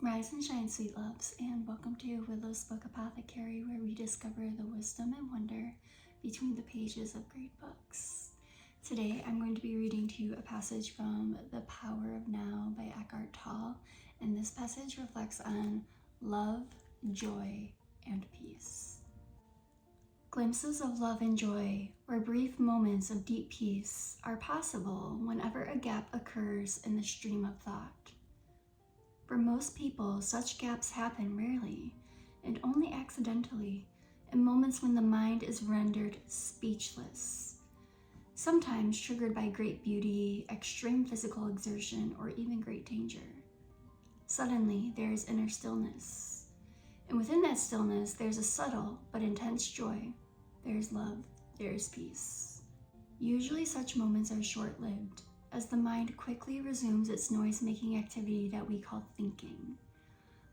Rise and shine, sweet loves, and welcome to Willow's book Apothecary, where we discover the wisdom and wonder between the pages of great books. Today, I'm going to be reading to you a passage from The Power of Now by Eckhart Tolle, and this passage reflects on love, joy, and peace. Glimpses of love and joy, or brief moments of deep peace, are possible whenever a gap occurs in the stream of thought. For most people, such gaps happen rarely, and only accidentally, in moments when the mind is rendered speechless, sometimes triggered by great beauty, extreme physical exertion, or even great danger. Suddenly, there is inner stillness, and within that stillness, there's a subtle but intense joy. There's love, there's peace. Usually such moments are short-lived, as the mind quickly resumes its noise-making activity that we call thinking.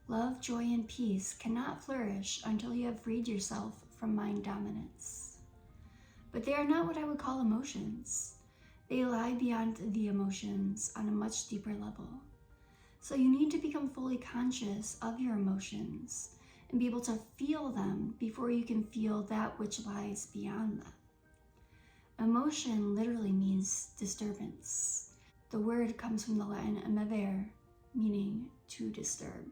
Love, joy, and peace cannot flourish until you have freed yourself from mind dominance. But they are not what I would call emotions. They lie beyond the emotions on a much deeper level. So you need to become fully conscious of your emotions and be able to feel them before you can feel that which lies beyond them. Emotion literally means disturbance. The word comes from the Latin movere, meaning to disturb.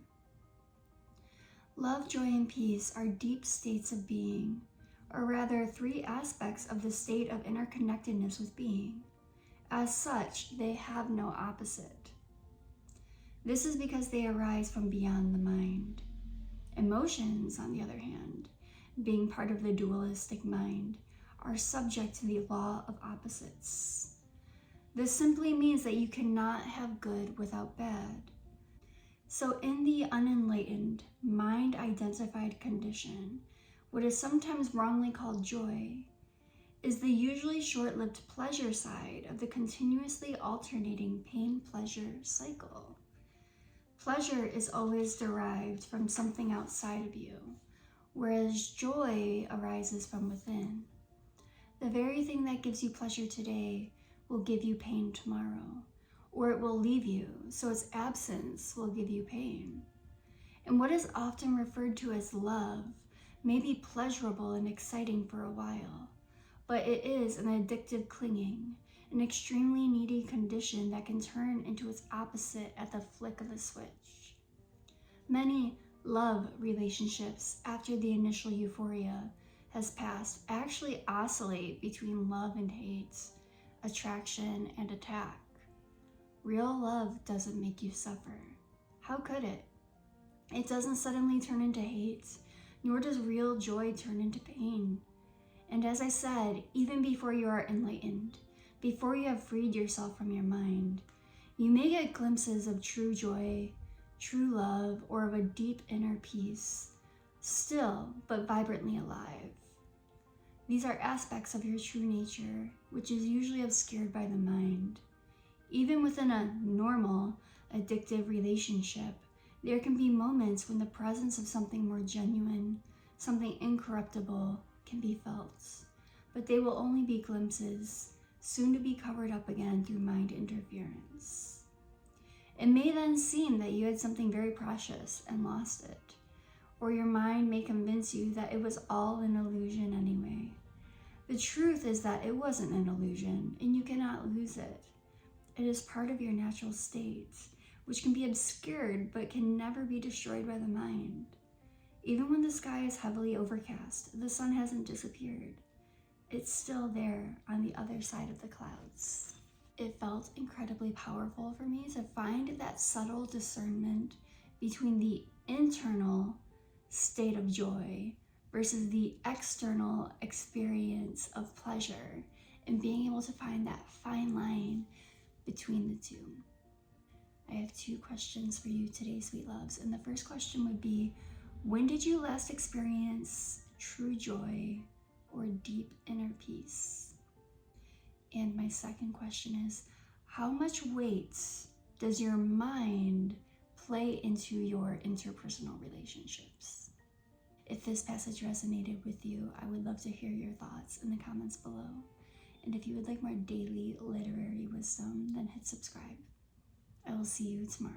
Love, joy, and peace are deep states of being, or rather three aspects of the state of interconnectedness with being. As such, they have no opposite. This is because they arise from beyond the mind. Emotions, on the other hand, being part of the dualistic mind, are subject to the law of opposites. This simply means that you cannot have good without bad. So in the unenlightened, mind-identified condition, what is sometimes wrongly called joy is the usually short-lived pleasure side of the continuously alternating pain-pleasure cycle. Pleasure is always derived from something outside of you, whereas joy arises from within. The very thing that gives you pleasure today will give you pain tomorrow, or it will leave you, so its absence will give you pain. And what is often referred to as love may be pleasurable and exciting for a while, but it is an addictive clinging, an extremely needy condition that can turn into its opposite at the flick of a switch. Many love relationships after the initial euphoria has passed actually oscillate between love and hate, attraction and attack. Real love doesn't make you suffer. How could it? It doesn't suddenly turn into hate, nor does real joy turn into pain. And as I said, even before you are enlightened, before you have freed yourself from your mind, you may get glimpses of true joy, true love, or of a deep inner peace, still but vibrantly alive. These are aspects of your true nature, which is usually obscured by the mind. Even within a normal, addictive relationship, there can be moments when the presence of something more genuine, something incorruptible, can be felt. But they will only be glimpses, soon to be covered up again through mind interference. It may then seem that you had something very precious and lost it, or your mind may convince you that it was all an illusion anyway. The truth is that it wasn't an illusion, and you cannot lose it. It is part of your natural state, which can be obscured but can never be destroyed by the mind. Even when the sky is heavily overcast, the sun hasn't disappeared. It's still there on the other side of the clouds. It felt incredibly powerful for me to find that subtle discernment between the internal state of joy versus the external experience of pleasure, and being able to find that fine line between the two. I have two questions for you today, sweet loves, and the first question would be, when did you last experience true joy or deep inner peace? And my second question is, how much weight does your mind play into your interpersonal relationships? If this passage resonated with you, I would love to hear your thoughts in the comments below. And if you would like more daily literary wisdom, then hit subscribe. I will see you tomorrow.